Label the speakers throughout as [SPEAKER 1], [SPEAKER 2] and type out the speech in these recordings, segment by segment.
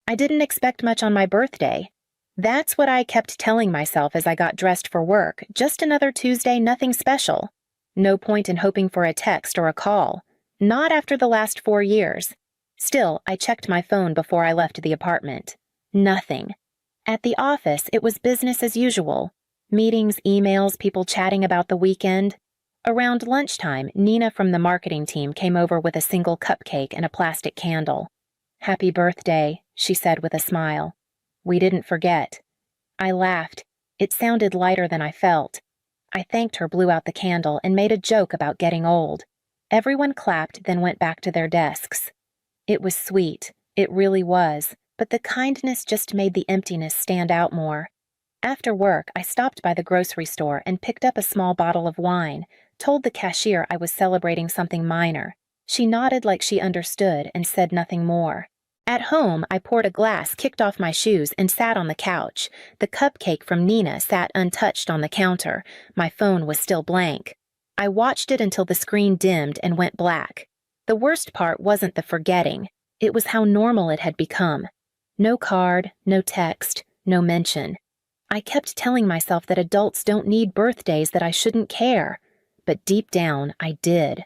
[SPEAKER 1] I didn't expect much on my birthday. That's what I kept telling myself as I got dressed for work. Just another Tuesday, nothing special. No point in hoping for a text or a call. Not after the last 4 years. Still, I checked my phone before I left the apartment. Nothing. At the office, it was business as usual. Meetings, emails, people chatting about the weekend. Around lunchtime, Nina from the marketing team came over with a single cupcake and a plastic candle. "Happy birthday," she said with a smile. "We didn't forget." I laughed. It sounded lighter than I felt. I thanked her, blew out the candle, and made a joke about getting old. Everyone clapped, then went back to their desks. It was sweet. It really was. But the kindness just made the emptiness stand out more. After work, I stopped by the grocery store and picked up a small bottle of wine, told the cashier I was celebrating something minor. She nodded like she understood and said nothing more. At home, I poured a glass, kicked off my shoes, and sat on the couch. The cupcake from Nina sat untouched on the counter. My phone was still blank. I watched it until the screen dimmed and went black. The worst part wasn't the forgetting. It was how normal it had become. No card, no text, no mention. I kept telling myself that adults don't need birthdays, that I shouldn't care. But deep down, I did.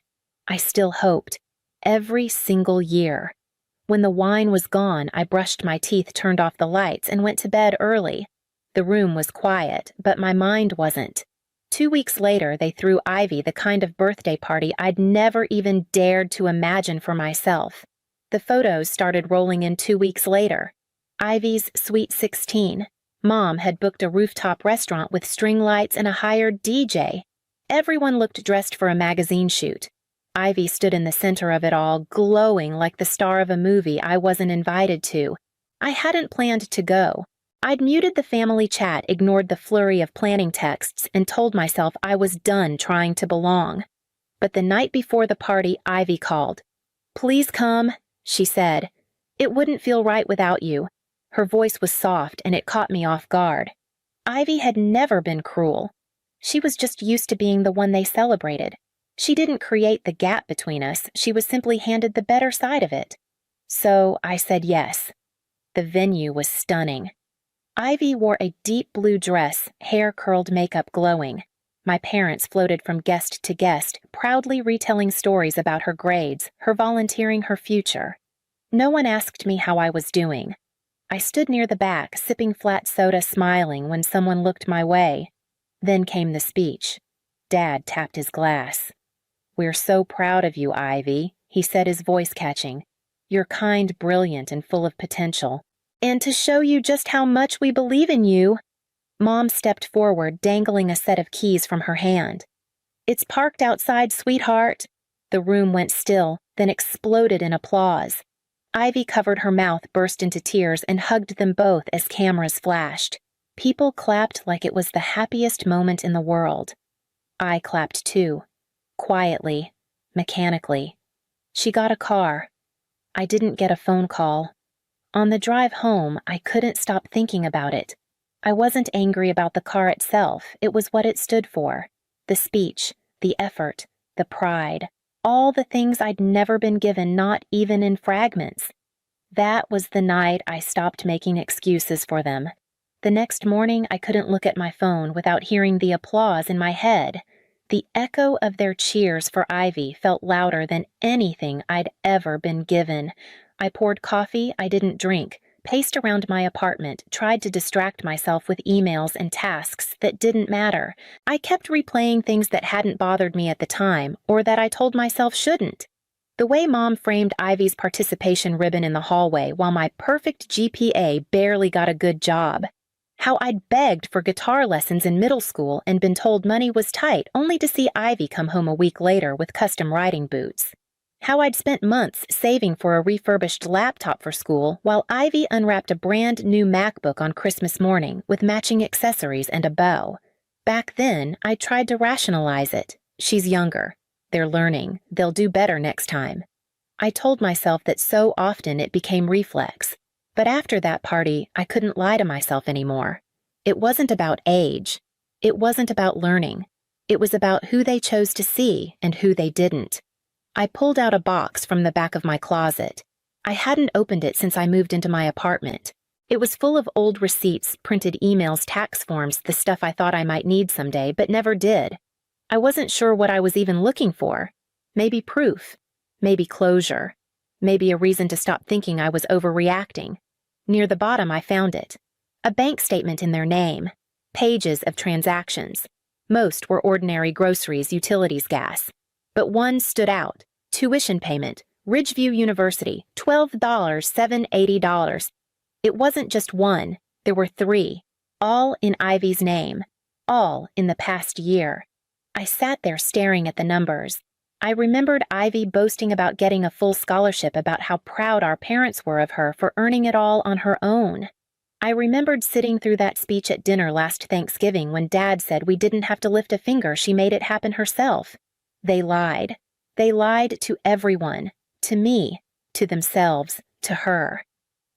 [SPEAKER 1] I still hoped. Every single year. When the wine was gone, I brushed my teeth, turned off the lights, and went to bed early. The room was quiet, but my mind wasn't. 2 weeks later, they threw Ivy the kind of birthday party I'd never even dared to imagine for myself. The photos started rolling in 2 weeks later. Ivy's Sweet 16. Mom had booked a rooftop restaurant with string lights and a hired DJ. Everyone looked dressed for a magazine shoot. Ivy stood in the center of it all, glowing like the star of a movie I wasn't invited to. I hadn't planned to go. I'd muted the family chat, ignored the flurry of planning texts, and told myself I was done trying to belong. But the night before the party, Ivy called. "Please come," she said. "It wouldn't feel right without you." Her voice was soft, and it caught me off guard. Ivy had never been cruel. She was just used to being the one they celebrated. She didn't create the gap between us. She was simply handed the better side of it. So I said yes. The venue was stunning. Ivy wore a deep blue dress, hair curled, makeup glowing. My parents floated from guest to guest, proudly retelling stories about her grades, her volunteering, her future. No one asked me how I was doing. I stood near the back, sipping flat soda, smiling when someone looked my way. Then came the speech. Dad tapped his glass. "We're so proud of you, Ivy," he said, his voice catching. "You're kind, brilliant, and full of potential. And to show you just how much we believe in you..." Mom stepped forward, dangling a set of keys from her hand. "It's parked outside, sweetheart." The room went still, then exploded in applause. Ivy covered her mouth, burst into tears, and hugged them both as cameras flashed. People clapped like it was the happiest moment in the world. I clapped too. Quietly, mechanically. She got a car. I didn't get a phone call. On the drive home, I couldn't stop thinking about it. I wasn't angry about the car itself. It was what it stood for. The speech, the effort, the pride, all the things I'd never been given, not even in fragments. That was the night I stopped making excuses for them. The next morning, I couldn't look at my phone without hearing the applause in my head. The echo of their cheers for Ivy felt louder than anything I'd ever been given. I poured coffee I didn't drink, paced around my apartment, tried to distract myself with emails and tasks that didn't matter. I kept replaying things that hadn't bothered me at the time, or that I told myself shouldn't. The way Mom framed Ivy's participation ribbon in the hallway while my perfect GPA barely got a good job. How I'd begged for guitar lessons in middle school and been told money was tight, only to see Ivy come home a week later with custom riding boots. How I'd spent months saving for a refurbished laptop for school while Ivy unwrapped a brand new MacBook on Christmas morning with matching accessories and a bow. Back then, I tried to rationalize it. She's younger. They're learning. They'll do better next time. I told myself that so often it became reflex. But after that party, I couldn't lie to myself anymore. It wasn't about age. It wasn't about learning. It was about who they chose to see and who they didn't. I pulled out a box from the back of my closet. I hadn't opened it since I moved into my apartment. It was full of old receipts, printed emails, tax forms, the stuff I thought I might need someday, but never did. I wasn't sure what I was even looking for. Maybe proof. Maybe closure. Maybe a reason to stop thinking I was overreacting. Near the bottom, I found it. A bank statement in their name. Pages of transactions. Most were ordinary groceries, utilities, gas. But one stood out. Tuition payment. Ridgeview University. $12,780. It wasn't just one. There were 3. All in Ivy's name. All in the past year. I sat there staring at the numbers. I remembered Ivy boasting about getting a full scholarship, about how proud our parents were of her for earning it all on her own. I remembered sitting through that speech at dinner last Thanksgiving when Dad said we didn't have to lift a finger, she made it happen herself. They lied. They lied to everyone. To me. To themselves. To her.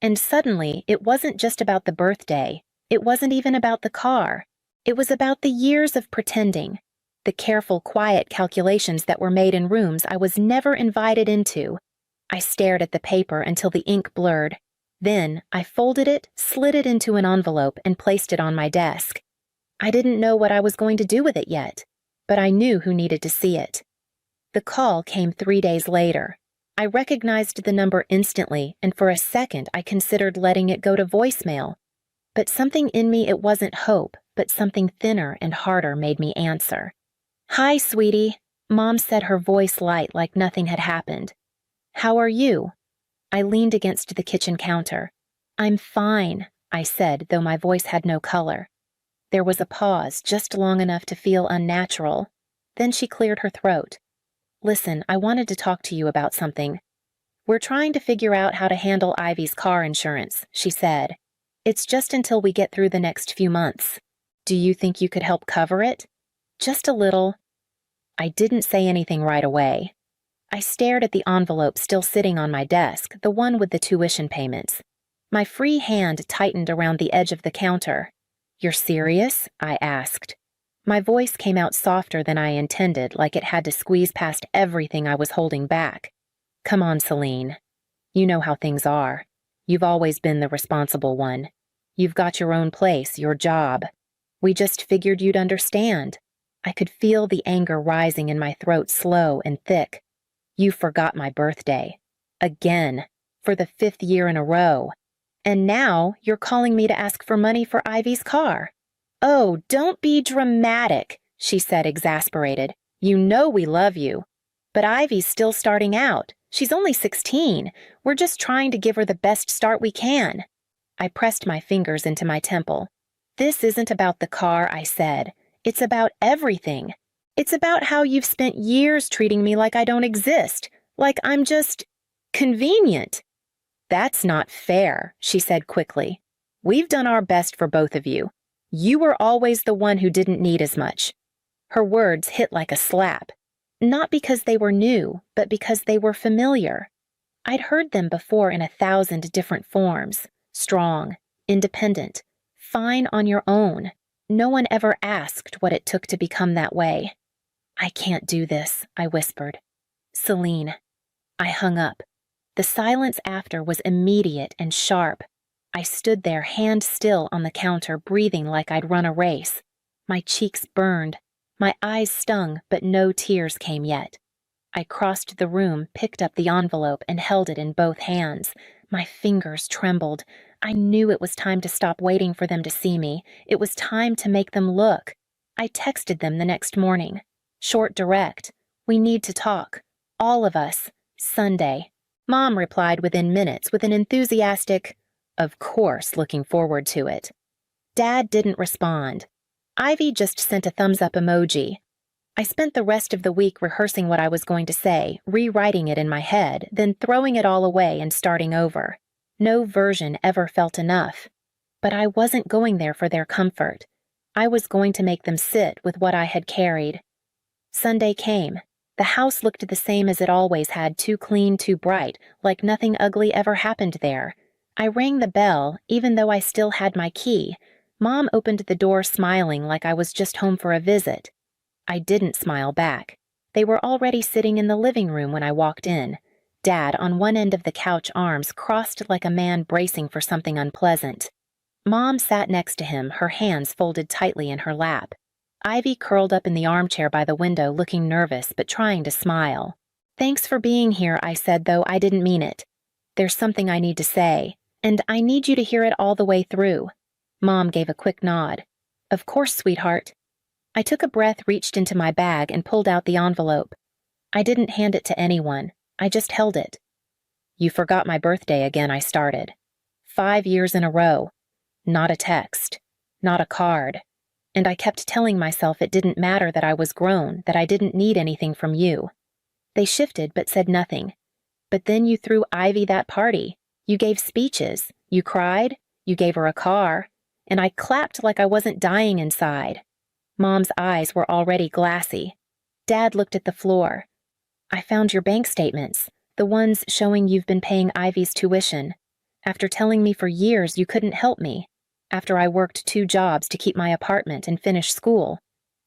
[SPEAKER 1] And suddenly, it wasn't just about the birthday. It wasn't even about the car. It was about the years of pretending. The careful, quiet calculations that were made in rooms I was never invited into. I stared at the paper until the ink blurred. Then, I folded it, slid it into an envelope, and placed it on my desk. I didn't know what I was going to do with it yet, but I knew who needed to see it. The call came 3 days later. I recognized the number instantly, and for a second I considered letting it go to voicemail. But something in me, it wasn't hope, but something thinner and harder made me answer. "Hi, sweetie," Mom said, her voice light like nothing had happened. "How are you?" I leaned against the kitchen counter. "I'm fine," I said, though my voice had no color. There was a pause, just long enough to feel unnatural. Then she cleared her throat. "Listen, I wanted to talk to you about something. We're trying to figure out how to handle Ivy's car insurance," she said. "It's just until we get through the next few months. Do you think you could help cover it? Just a little." I didn't say anything right away. I stared at the envelope still sitting on my desk, the one with the tuition payments. My free hand tightened around the edge of the counter. "You're serious?" I asked. My voice came out softer than I intended, like it had to squeeze past everything I was holding back. "Come on, Celine. You know how things are. You've always been the responsible one. You've got your own place, your job. We just figured you'd understand." I could feel the anger rising in my throat, slow and thick. "You forgot my birthday. Again. For the 5th year in a row. And now you're calling me to ask for money for Ivy's car." "Oh, don't be dramatic," she said, exasperated. "You know we love you. But Ivy's still starting out. She's only 16. We're just trying to give her the best start we can." I pressed my fingers into my temple. "This isn't about the car," I said. "It's about everything. It's about how you've spent years treating me like I don't exist, like I'm just convenient." "That's not fair," she said quickly. "We've done our best for both of you. You were always the one who didn't need as much." Her words hit like a slap. Not because they were new, but because they were familiar. I'd heard them before in 1,000 different forms. Strong, independent, fine on your own. No one ever asked what it took to become that way. "I can't do this," I whispered. "Celine." I hung up. The silence after was immediate and sharp. I stood there, hand still on the counter, breathing like I'd run a race. My cheeks burned. My eyes stung, but no tears came yet. I crossed the room, picked up the envelope, and held it in both hands. My fingers trembled. I knew it was time to stop waiting for them to see me. It was time to make them look. I texted them the next morning. Short, direct. "We need to talk. All of us. Sunday." Mom replied within minutes with an enthusiastic, "Of course, looking forward to it." Dad didn't respond. Ivy just sent a thumbs-up emoji. I spent the rest of the week rehearsing what I was going to say, rewriting it in my head, then throwing it all away and starting over. No version ever felt enough. But I wasn't going there for their comfort. I was going to make them sit with what I had carried. Sunday came. The house looked the same as it always had, too clean, too bright, like nothing ugly ever happened there. I rang the bell, even though I still had my key. Mom opened the door smiling like I was just home for a visit. I didn't smile back. They were already sitting in the living room when I walked in. Dad on one end of the couch, arms crossed like a man bracing for something unpleasant. Mom sat next to him, her hands folded tightly in her lap. Ivy curled up in the armchair by the window, looking nervous but trying to smile. "Thanks for being here," I said, though I didn't mean it. "There's something I need to say, and I need you to hear it all the way through." Mom gave a quick nod. "Of course, sweetheart." I took a breath, reached into my bag, and pulled out the envelope. I didn't hand it to anyone. I just held it. "You forgot my birthday again," I started. 5 years in a row. Not a text. Not a card. And I kept telling myself it didn't matter, that I was grown, that I didn't need anything from you. They shifted but said nothing. "But then you threw Ivy that party. You gave speeches. You cried. You gave her a car." And I clapped like I wasn't dying inside. Mom's eyes were already glassy. Dad looked at the floor. "I found your bank statements, the ones showing you've been paying Ivy's tuition. After telling me for years you couldn't help me. After I worked 2 jobs to keep my apartment and finish school."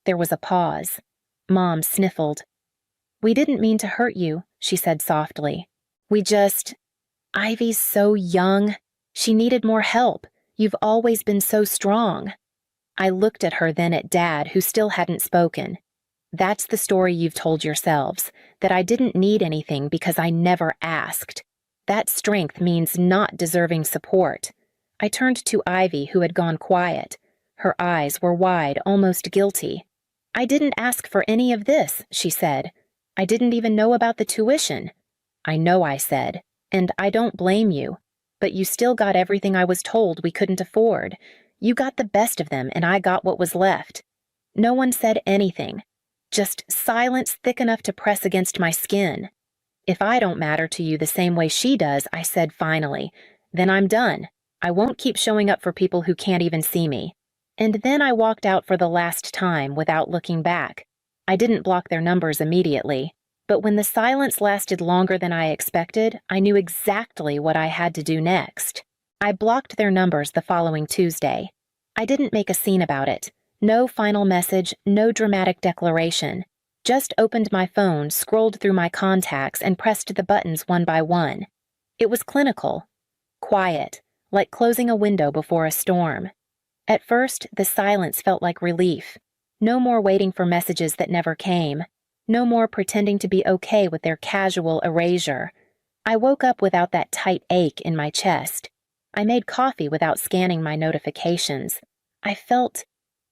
[SPEAKER 1] There was a pause. Mom sniffled. "We didn't mean to hurt you," she said softly. Ivy's so young. She needed more help. You've always been so strong." I looked at her, then at Dad, who still hadn't spoken. "That's the story you've told yourselves, that I didn't need anything because I never asked. That strength means not deserving support." I turned to Ivy, who had gone quiet. Her eyes were wide, almost guilty. "I didn't ask for any of this," she said. "I didn't even know about the tuition." "I know," I said, "and I don't blame you. But you still got everything I was told we couldn't afford. You got the best of them, and I got what was left." No one said anything. Just silence thick enough to press against my skin. "If I don't matter to you the same way she does," I said finally, "then I'm done. I won't keep showing up for people who can't even see me." And then I walked out for the last time without looking back. I didn't block their numbers immediately, but when the silence lasted longer than I expected, I knew exactly what I had to do next. I blocked their numbers the following Tuesday. I didn't make a scene about it. No final message, no dramatic declaration. Just opened my phone, scrolled through my contacts, and pressed the buttons one by one. It was clinical. Quiet, like closing a window before a storm. At first, the silence felt like relief. No more waiting for messages that never came. No more pretending to be okay with their casual erasure. I woke up without that tight ache in my chest. I made coffee without scanning my notifications. I felt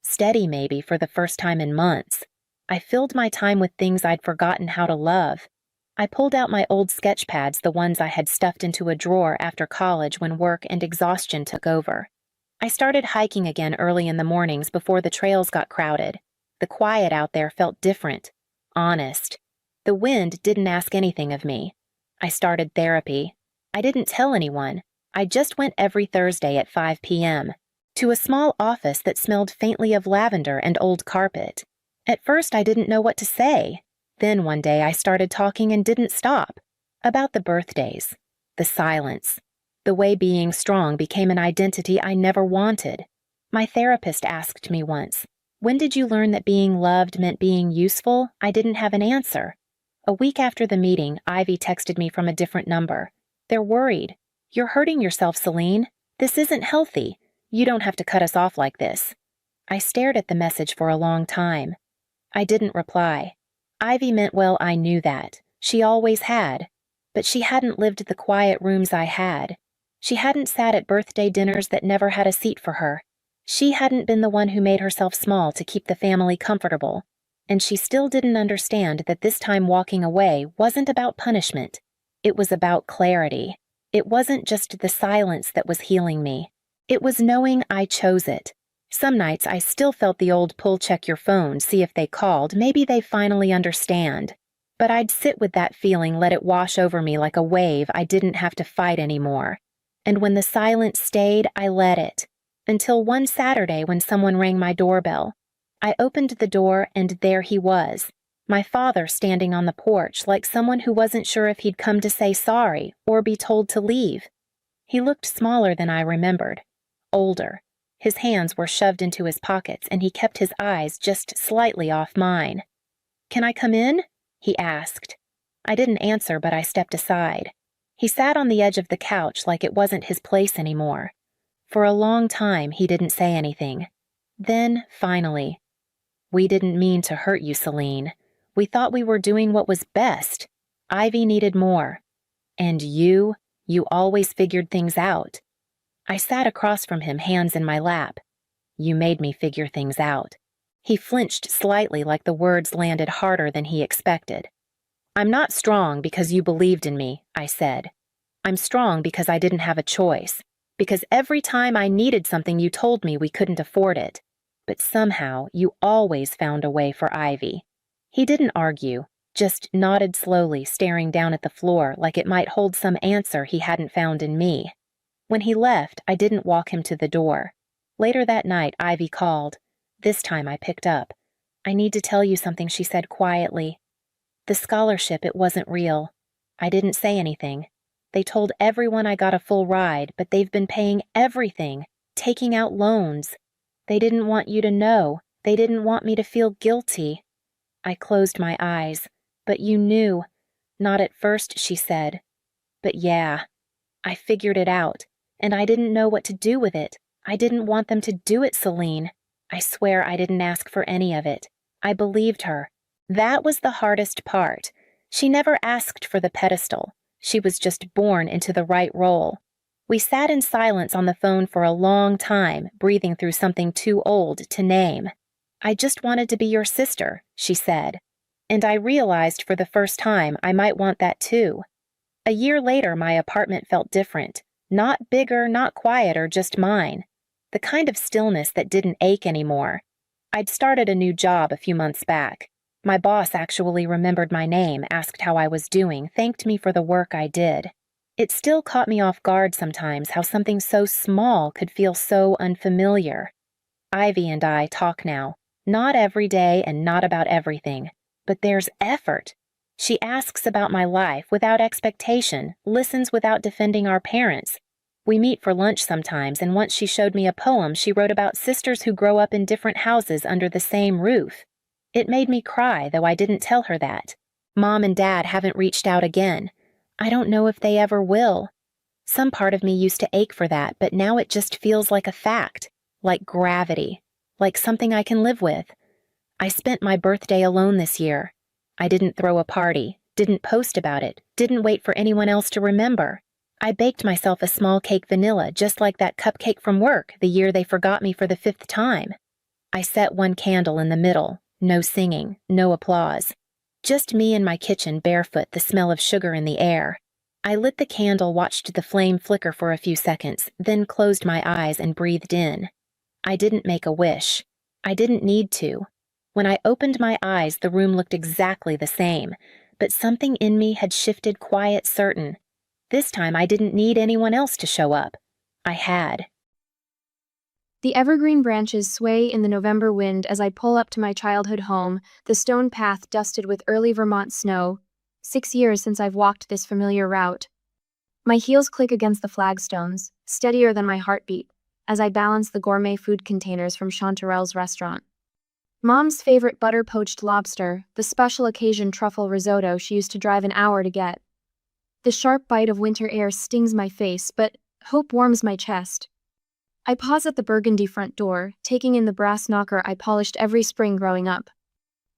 [SPEAKER 1] steady, maybe for the first time in months. I filled my time with things I'd forgotten how to love. I pulled out my old sketch pads, the ones I had stuffed into a drawer after college when work and exhaustion took over. I started hiking again early in the mornings before the trails got crowded. The quiet out there felt different, honest. The wind didn't ask anything of me. I started therapy. I didn't tell anyone. I just went every Thursday at 5 p.m. to a small office that smelled faintly of lavender and old carpet. At first, I didn't know what to say. Then one day I started talking and didn't stop. About the birthdays, the silence, the way being strong became an identity I never wanted. My therapist asked me once, "When did you learn that being loved meant being useful?" I didn't have an answer. A week after the meeting, Ivy texted me from a different number. "They're worried. You're hurting yourself, Celine. This isn't healthy. You don't have to cut us off like this." I stared at the message for a long time. I didn't reply. Ivy meant well, I knew that. She always had. But she hadn't lived the quiet rooms I had. She hadn't sat at birthday dinners that never had a seat for her. She hadn't been the one who made herself small to keep the family comfortable. And she still didn't understand that this time walking away wasn't about punishment. It was about clarity. It wasn't just the silence that was healing me. It was knowing I chose it. Some nights I still felt the old pull, check your phone, see if they called, maybe they finally understand. But I'd sit with that feeling, let it wash over me like a wave I didn't have to fight anymore. And when the silence stayed, I let it. Until one Saturday when someone rang my doorbell. I opened the door and there he was, my father standing on the porch like someone who wasn't sure if he'd come to say sorry or be told to leave. He looked smaller than I remembered, older. His hands were shoved into his pockets and he kept his eyes just slightly off mine. "Can I come in?" he asked. I didn't answer, but I stepped aside. He sat on the edge of the couch like it wasn't his place anymore. For a long time, he didn't say anything. Then, finally, "We didn't mean to hurt you, Celine. We thought we were doing what was best. Ivy needed more. And you always figured things out." I sat across from him, hands in my lap. "You made me figure things out." He flinched slightly, like the words landed harder than he expected. "I'm not strong because you believed in me," I said. "I'm strong because I didn't have a choice. Because every time I needed something, you told me we couldn't afford it. But somehow, you always found a way for Ivy." He didn't argue, just nodded slowly, staring down at the floor like it might hold some answer he hadn't found in me. When he left, I didn't walk him to the door. Later that night, Ivy called. This time I picked up. "I need to tell you something," she said quietly. "The scholarship, it wasn't real." I didn't say anything. "They told everyone I got a full ride, but they've been paying everything, taking out loans. They didn't want you to know. They didn't want me to feel guilty." I closed my eyes. "But you knew." "Not at first," she said. "But yeah, I figured it out, and I didn't know what to do with it. I didn't want them to do it, Celine. I swear I didn't ask for any of it. I believed her. That was the hardest part. She never asked for the pedestal. She was just born into the right role." We sat in silence on the phone for a long time, breathing through something too old to name. "I just wanted to be your sister," she said. And I realized for the first time I might want that too. A year later, my apartment felt different. Not bigger, not quieter, just mine. The kind of stillness that didn't ache anymore. I'd started a new job a few months back. My boss actually remembered my name, asked how I was doing, thanked me for the work I did. It still caught me off guard sometimes how something so small could feel so unfamiliar. Ivy and I talk now. Not every day and not about everything. But there's effort. She asks about my life without expectation, listens without defending our parents. We meet for lunch sometimes, and once she showed me a poem she wrote about sisters who grow up in different houses under the same roof. It made me cry, though I didn't tell her that. Mom and Dad haven't reached out again. I don't know if they ever will. Some part of me used to ache for that, but now it just feels like a fact, like gravity, like something I can live with. I spent my birthday alone this year. I didn't throw a party, didn't post about it, didn't wait for anyone else to remember. I baked myself a small cake vanilla, just like that cupcake from work the year they forgot me for the 5th time. I set one candle in the middle, no singing, no applause. Just me in my kitchen, barefoot, the smell of sugar in the air. I lit the candle, watched the flame flicker for a few seconds, then closed my eyes and breathed in. I didn't make a wish. I didn't need to. When I opened my eyes, the room looked exactly the same, but something in me had shifted quiet certain. This time I didn't need anyone else to show up. I had.
[SPEAKER 2] The evergreen branches sway in the November wind as I pull up to my childhood home, the stone path dusted with early Vermont snow. 6 years since I've walked this familiar route. My heels click against the flagstones, steadier than my heartbeat, as I balance the gourmet food containers from Chanterelle's restaurant. Mom's favorite butter-poached lobster, the special occasion truffle risotto she used to drive an hour to get. The sharp bite of winter air stings my face, but hope warms my chest. I pause at the burgundy front door, taking in the brass knocker I polished every spring growing up.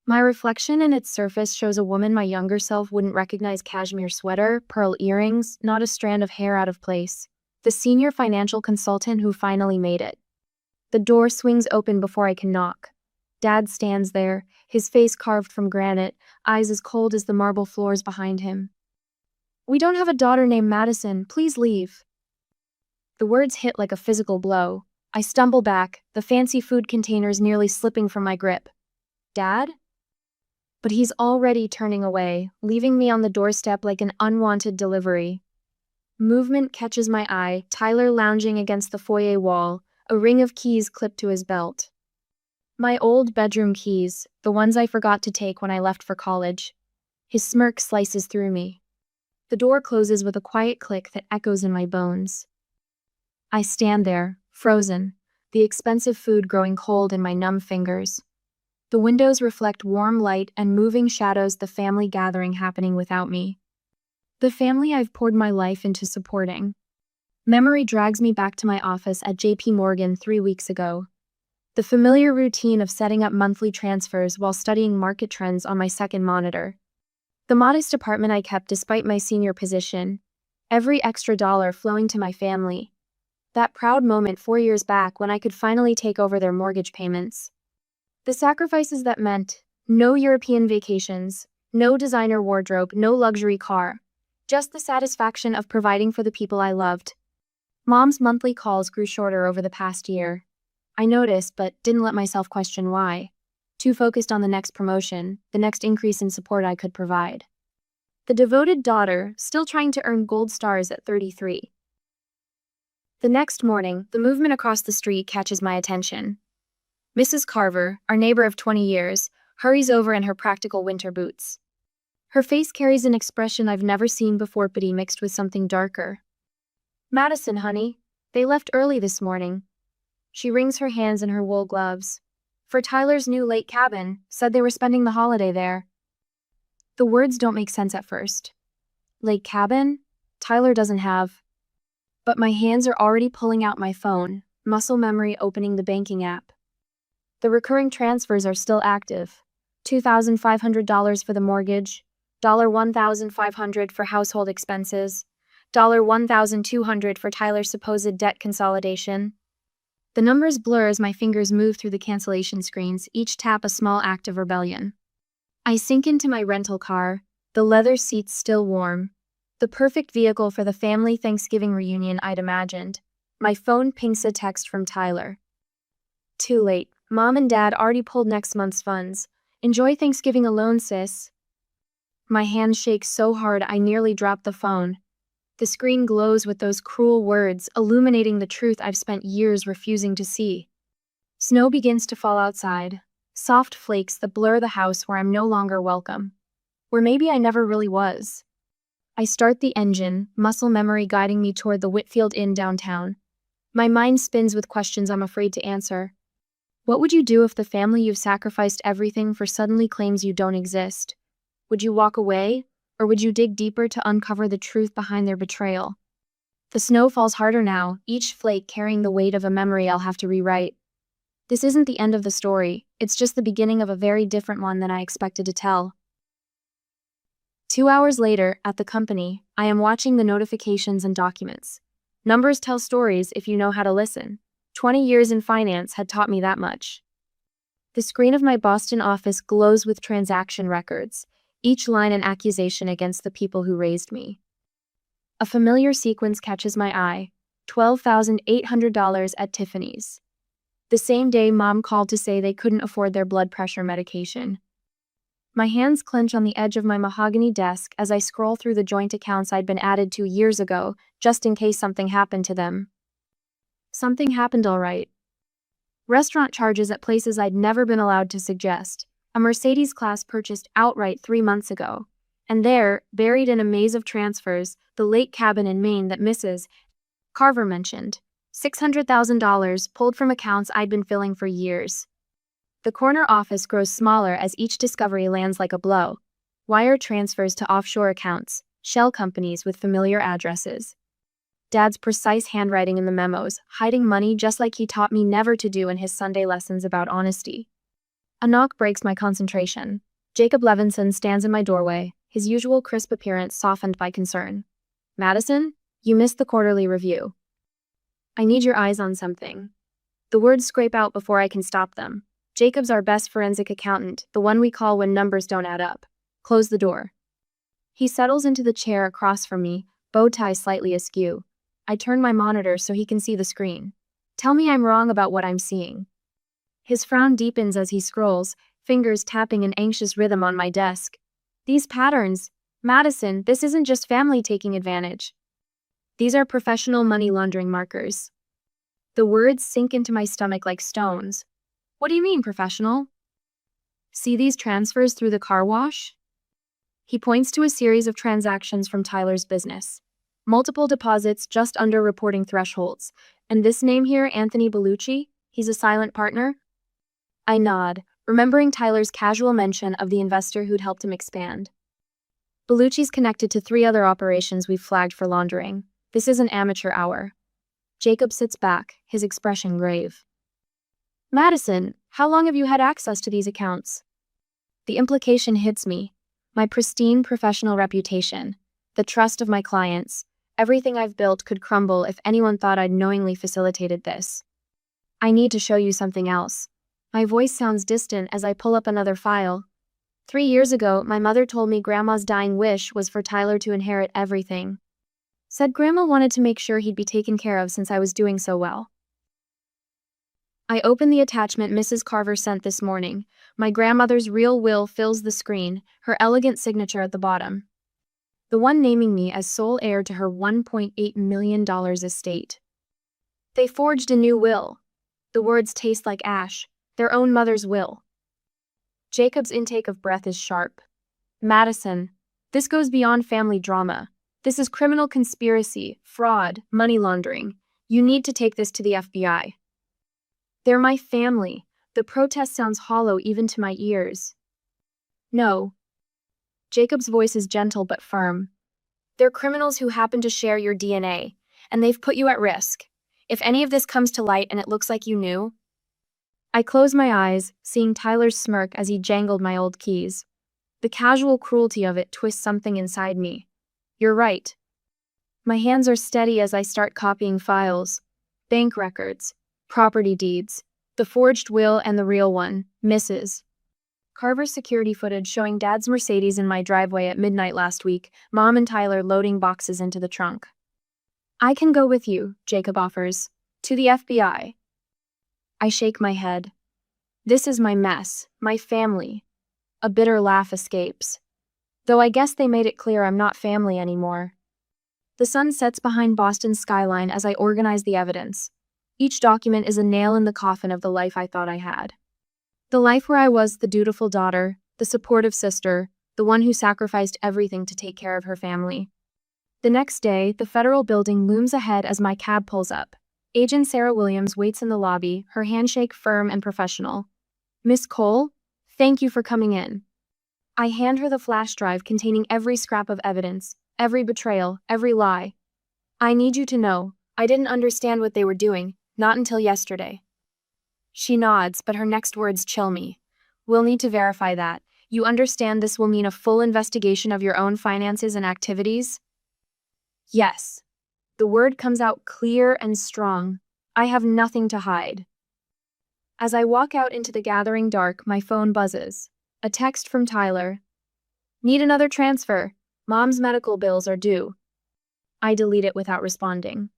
[SPEAKER 2] My reflection in its surface shows a woman my younger self wouldn't recognize: cashmere sweater, pearl earrings, not a strand of hair out of place. The senior financial consultant who finally made it. The door swings open before I can knock. Dad stands there, his face carved from granite, eyes as cold as the marble floors behind him. "We don't have a daughter named Madison, please leave." The words hit like a physical blow. I stumble back, the fancy food containers nearly slipping from my grip. "Dad?" But he's already turning away, leaving me on the doorstep like an unwanted delivery. Movement catches my eye, Tyler lounging against the foyer wall, a ring of keys clipped to his belt. My old bedroom keys, the ones I forgot to take when I left for college. His smirk slices through me. The door closes with a quiet click that echoes in my bones. I stand there, frozen, the expensive food growing cold in my numb fingers. The windows reflect warm light and moving shadows, the family gathering happening without me. The family I've poured my life into supporting. Memory drags me back to my office at JP Morgan 3 weeks ago. The familiar routine of setting up monthly transfers while studying market trends on my second monitor. The modest apartment I kept despite my senior position. Every extra dollar flowing to my family. That proud moment 4 years back when I could finally take over their mortgage payments. The sacrifices that meant no European vacations, no designer wardrobe, no luxury car. Just the satisfaction of providing for the people I loved. Mom's monthly calls grew shorter over the past year. I noticed, but didn't let myself question why. Too focused on the next promotion, the next increase in support I could provide. The devoted daughter, still trying to earn gold stars at 33. The next morning, the movement across the street catches my attention. Mrs. Carver, our neighbor of 20 years, hurries over in her practical winter boots. Her face carries an expression I've never seen before, pity mixed with something darker. "Madison, honey, they left early this morning." She wrings her hands in her wool gloves. "For Tyler's new lake cabin, said they were spending the holiday there." The words don't make sense at first. Lake cabin? Tyler doesn't have. But my hands are already pulling out my phone, muscle memory opening the banking app. The recurring transfers are still active. $2,500 for the mortgage, $1,500 for household expenses, $1,200 for Tyler's supposed debt consolidation. The numbers blur as my fingers move through the cancellation screens, each tap a small act of rebellion. I sink into my rental car, the leather seats still warm. The perfect vehicle for the family Thanksgiving reunion I'd imagined. My phone pings a text from Tyler. "Too late. Mom and Dad already pulled next month's funds. Enjoy Thanksgiving alone, sis." My hand shakes so hard I nearly drop the phone. The screen glows with those cruel words, illuminating the truth I've spent years refusing to see. Snow begins to fall outside. Soft flakes that blur the house where I'm no longer welcome. Where maybe I never really was. I start the engine, muscle memory guiding me toward the Whitfield Inn downtown. My mind spins with questions I'm afraid to answer. What would you do if the family you've sacrificed everything for suddenly claims you don't exist? Would you walk away, or would you dig deeper to uncover the truth behind their betrayal? The snow falls harder now, each flake carrying the weight of a memory I'll have to rewrite. This isn't the end of the story, it's just the beginning of a very different one than I expected to tell. 2 hours later, at the company, I am watching the notifications and documents. Numbers tell stories if you know how to listen. 20 years in finance had taught me that much. The screen of my Boston office glows with transaction records, each line an accusation against the people who raised me. A familiar sequence catches my eye, $12,800 at Tiffany's. The same day Mom called to say they couldn't afford their blood pressure medication. My hands clench on the edge of my mahogany desk as I scroll through the joint accounts I'd been added to years ago, just in case something happened to them. Something happened all right. Restaurant charges at places I'd never been allowed to suggest. A Mercedes class purchased outright 3 months ago. And there, buried in a maze of transfers, the lake cabin in Maine that Mrs. Carver mentioned. $600,000 pulled from accounts I'd been filling for years. The corner office grows smaller as each discovery lands like a blow. Wire transfers to offshore accounts, shell companies with familiar addresses. Dad's precise handwriting in the memos, hiding money just like he taught me never to do in his Sunday lessons about honesty. A knock breaks my concentration. Jacob Levinson stands in my doorway, his usual crisp appearance softened by concern. "Madison, you missed the quarterly review. I need your eyes on something." The words scrape out before I can stop them. "Jacob's our best forensic accountant, the one we call when numbers don't add up. Close the door." He settles into the chair across from me, bow tie slightly askew. I turn my monitor so he can see the screen. "Tell me I'm wrong about what I'm seeing." His frown deepens as he scrolls, fingers tapping an anxious rhythm on my desk. "These patterns, Madison, this isn't just family taking advantage. These are professional money laundering markers." The words sink into my stomach like stones. "What do you mean, professional?" "See these transfers through the car wash?" He points to a series of transactions from Tyler's business. Multiple deposits just under reporting thresholds. "And this name here, Anthony Bellucci? He's a silent partner?" I nod, remembering Tyler's casual mention of the investor who'd helped him expand. Bellucci's connected to 3 other operations we've flagged for laundering. This is an amateur hour. Jacob sits back, his expression grave. Madison, how long have you had access to these accounts? The implication hits me. My pristine professional reputation, the trust of my clients, everything I've built could crumble if anyone thought I'd knowingly facilitated this. I need to show you something else. My voice sounds distant as I pull up another file. 3 years ago, my mother told me Grandma's dying wish was for Tyler to inherit everything. Said Grandma wanted to make sure he'd be taken care of since I was doing so well. I open the attachment Mrs. Carver sent this morning. My grandmother's real will fills the screen, her elegant signature at the bottom. The one naming me as sole heir to her $1.8 million estate. They forged a new will. The words taste like ash, their own mother's will. Jacob's intake of breath is sharp. Madison, this goes beyond family drama. This is criminal conspiracy, fraud, money laundering. You need to take this to the FBI. They're my family. The protest sounds hollow even to my ears. No. Jacob's voice is gentle but firm. They're criminals who happen to share your DNA, and they've put you at risk. If any of this comes to light and it looks like you knew. I close my eyes, seeing Tyler's smirk as he jangled my old keys. The casual cruelty of it twists something inside me. You're right. My hands are steady as I start copying files. Bank records, property deeds, the forged will and the real one, Mrs. Carver's security footage showing Dad's Mercedes in my driveway at midnight last week, Mom and Tyler loading boxes into the trunk. I can go with you, Jacob offers. To the FBI. I shake my head. This is my mess, my family. A bitter laugh escapes. Though I guess they made it clear I'm not family anymore. The sun sets behind Boston's skyline as I organize the evidence. Each document is a nail in the coffin of the life I thought I had. The life where I was the dutiful daughter, the supportive sister, the one who sacrificed everything to take care of her family. The next day, the federal building looms ahead as my cab pulls up. Agent Sarah Williams waits in the lobby, her handshake firm and professional. Miss Cole, thank you for coming in. I hand her the flash drive containing every scrap of evidence, every betrayal, every lie. I need you to know, I didn't understand what they were doing, not until yesterday. She nods, but her next words chill me. We'll need to verify that. You understand this will mean a full investigation of your own finances and activities? Yes. The word comes out clear and strong. I have nothing to hide. As I walk out into the gathering dark, my phone buzzes. A text from Tyler. Need another transfer. Mom's medical bills are due. I delete it without responding.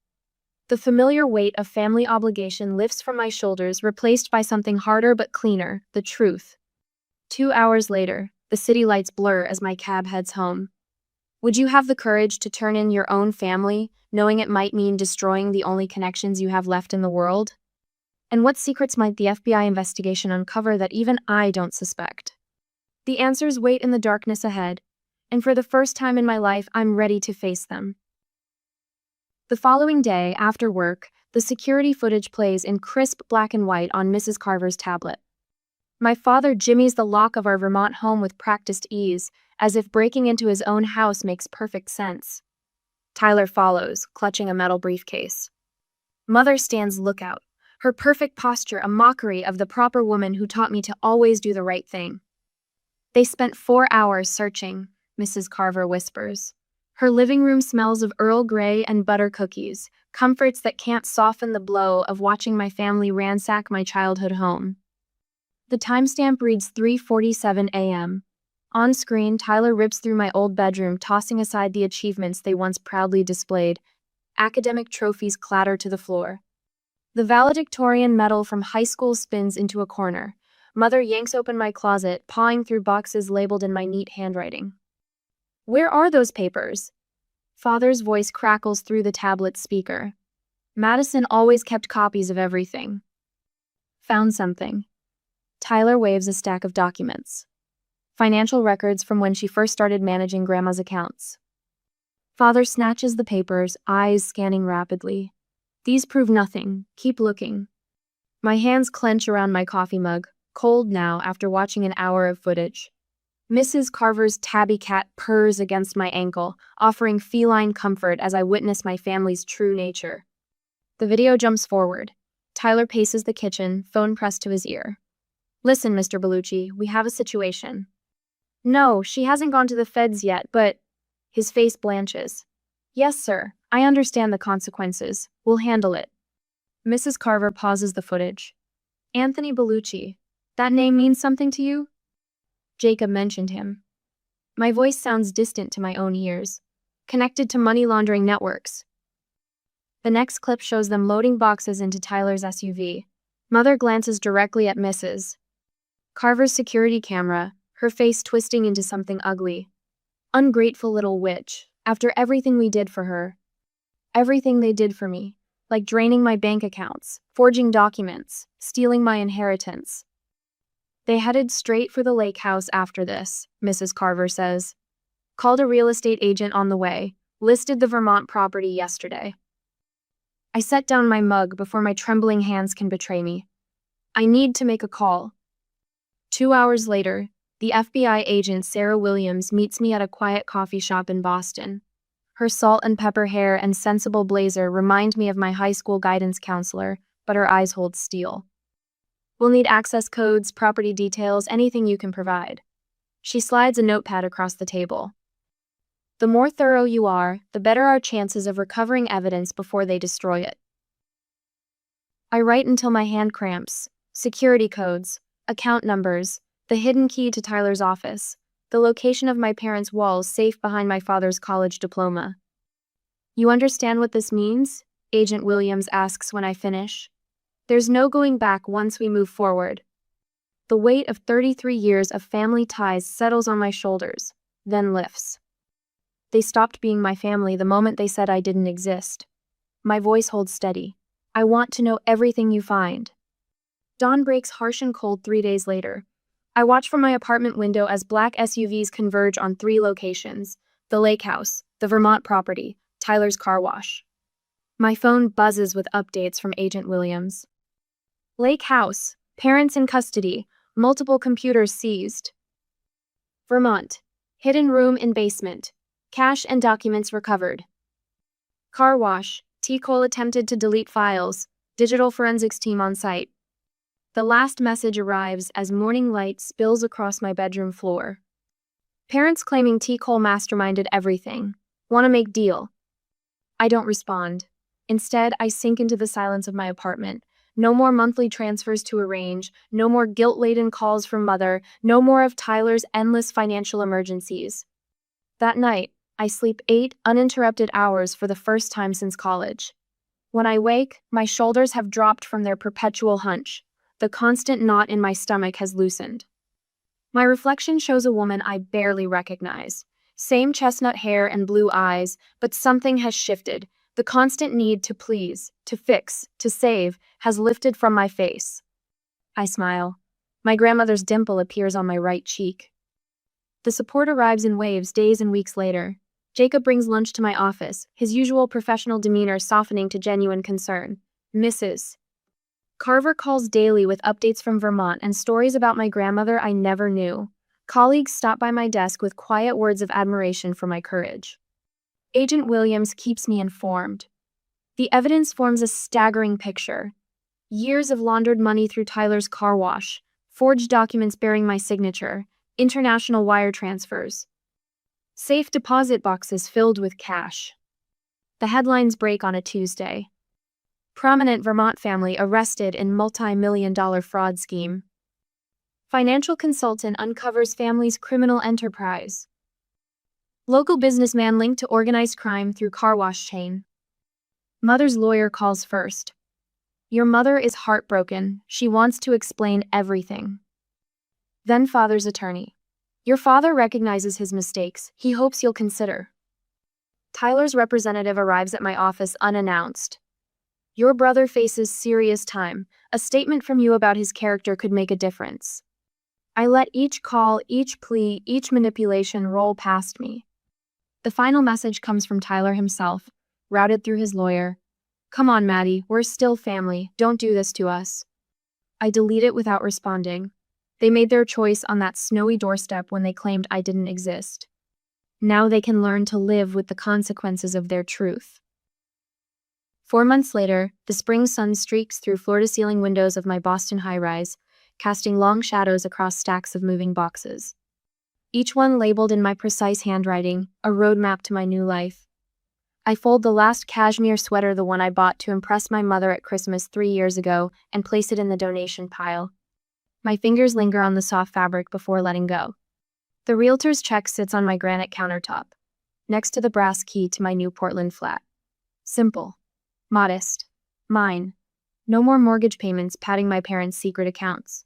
[SPEAKER 2] The familiar weight of family obligation lifts from my shoulders, replaced by something harder but cleaner, the truth. 2 hours later, the city lights blur as my cab heads home. Would you have the courage to turn in your own family, knowing it might mean destroying the only connections you have left in the world? And what secrets might the FBI investigation uncover that even I don't suspect? The answers wait in the darkness ahead, and for the first time in my life, I'm ready to face them. The following day, after work, the security footage plays in crisp black and white on Mrs. Carver's tablet. My father jimmies the lock of our Vermont home with practiced ease, as if breaking into his own house makes perfect sense. Tyler follows, clutching a metal briefcase. Mother stands lookout, her perfect posture a mockery of the proper woman who taught me to always do the right thing. They spent 4 hours searching, Mrs. Carver whispers. Her living room smells of Earl Grey and butter cookies, comforts that can't soften the blow of watching my family ransack my childhood home. The timestamp reads 3:47 a.m. On screen, Tyler rips through my old bedroom, tossing aside the achievements they once proudly displayed. Academic trophies clatter to the floor. The valedictorian medal from high school spins into a corner. Mother yanks open my closet, pawing through boxes labeled in my neat handwriting. Where are those papers? Father's voice crackles through the tablet speaker. Madison always kept copies of everything. Found something. Tyler waves a stack of documents. Financial records from when she first started managing Grandma's accounts. Father snatches the papers, eyes scanning rapidly. These prove nothing. Keep looking. My hands clench around my coffee mug. cold now after watching an hour of footage. Mrs. Carver's tabby cat purrs against my ankle, offering feline comfort as I witness my family's true nature. The video jumps forward. Tyler paces the kitchen, phone pressed to his ear. "Listen, Mr. Bellucci, we have a situation." "No, she hasn't gone to the feds yet, but—" His face blanches. "Yes, sir. I understand the consequences. We'll handle it." Mrs. Carver pauses the footage. "Anthony Bellucci. That name means something to you?" Jacob mentioned him. My voice sounds distant to my own ears. Connected to money laundering networks. The next clip shows them loading boxes into Tyler's SUV. Mother glances directly at Mrs. Carver's security camera, her face twisting into something ugly. Ungrateful little witch, after everything we did for her. Everything they did for me, like draining my bank accounts, forging documents, stealing my inheritance. They headed straight for the lake house after this, Mrs. Carver says. Called a real estate agent on the way, listed the Vermont property yesterday. I set down my mug before my trembling hands can betray me. I need to make a call. 2 hours later, the FBI agent Sarah Williams meets me at a quiet coffee shop in Boston. Her salt and pepper hair and sensible blazer remind me of my high school guidance counselor, but her eyes hold steel. "We'll need access codes, property details, anything you can provide." She slides a notepad across the table. "The more thorough you are, the better our chances of recovering evidence before they destroy it." I write until my hand cramps. Security codes, account numbers, the hidden key to Tyler's office, the location of my parents' walls safe behind my father's college diploma. "You understand what this means?" Agent Williams asks when I finish. "There's no going back once we move forward." The weight of 33 years of family ties settles on my shoulders, then lifts. They stopped being my family the moment they said I didn't exist. My voice holds steady. "I want to know everything you find." Dawn breaks harsh and cold 3 days later. I watch from my apartment window as black SUVs converge on 3 locations: the lake house, the Vermont property, Tyler's car wash. My phone buzzes with updates from Agent Williams. Lake house, parents in custody, multiple computers seized. Vermont, hidden room in basement, cash and documents recovered. Car wash, T-Cole attempted to delete files, digital forensics team on site. The last message arrives as morning light spills across my bedroom floor. Parents claiming T-Cole masterminded everything. Want to make deal. I don't respond. Instead, I sink into the silence of my apartment. No more monthly transfers to arrange, no more guilt-laden calls from mother, no more of Tyler's endless financial emergencies. That night, I sleep 8 uninterrupted hours for the first time since college. When I wake, my shoulders have dropped from their perpetual hunch. The constant knot in my stomach has loosened. My reflection shows a woman I barely recognize. Same chestnut hair and blue eyes, but something has shifted. The constant need to please, to fix, to save has lifted from my face. I smile. My grandmother's dimple appears on my right cheek. The support arrives in waves days and weeks later. Jacob brings lunch to my office, his usual professional demeanor softening to genuine concern. Mrs. Carver calls daily with updates from Vermont and stories about my grandmother I never knew. Colleagues stop by my desk with quiet words of admiration for my courage. Agent Williams keeps me informed. The evidence forms a staggering picture. Years of laundered money through Tyler's car wash, forged documents bearing my signature, international wire transfers. Safe deposit boxes filled with cash. The headlines break on a Tuesday. Prominent Vermont family arrested in multi-million-dollar fraud scheme. Financial consultant uncovers family's criminal enterprise. Local businessman linked to organized crime through car wash chain. Mother's lawyer calls first. Your mother is heartbroken. She wants to explain everything. Then father's attorney. Your father recognizes his mistakes. He hopes you'll consider. Tyler's representative arrives at my office unannounced. Your brother faces serious time. A statement from you about his character could make a difference. I let each call, each plea, each manipulation roll past me. The final message comes from Tyler himself, routed through his lawyer. Come on, Maddie, we're still family. Don't do this to us. I delete it without responding. They made their choice on that snowy doorstep when they claimed I didn't exist. Now they can learn to live with the consequences of their truth. 4 months later, the spring sun streaks through floor-to-ceiling windows of my Boston high-rise, casting long shadows across stacks of moving boxes. Each one labeled in my precise handwriting, a roadmap to my new life. I fold the last cashmere sweater, the one I bought to impress my mother at Christmas 3 years ago, and place it in the donation pile. My fingers linger on the soft fabric before letting go. The realtor's check sits on my granite countertop, next to the brass key to my new Portland flat. Simple. Modest. Mine. No more mortgage payments padding my parents' secret accounts.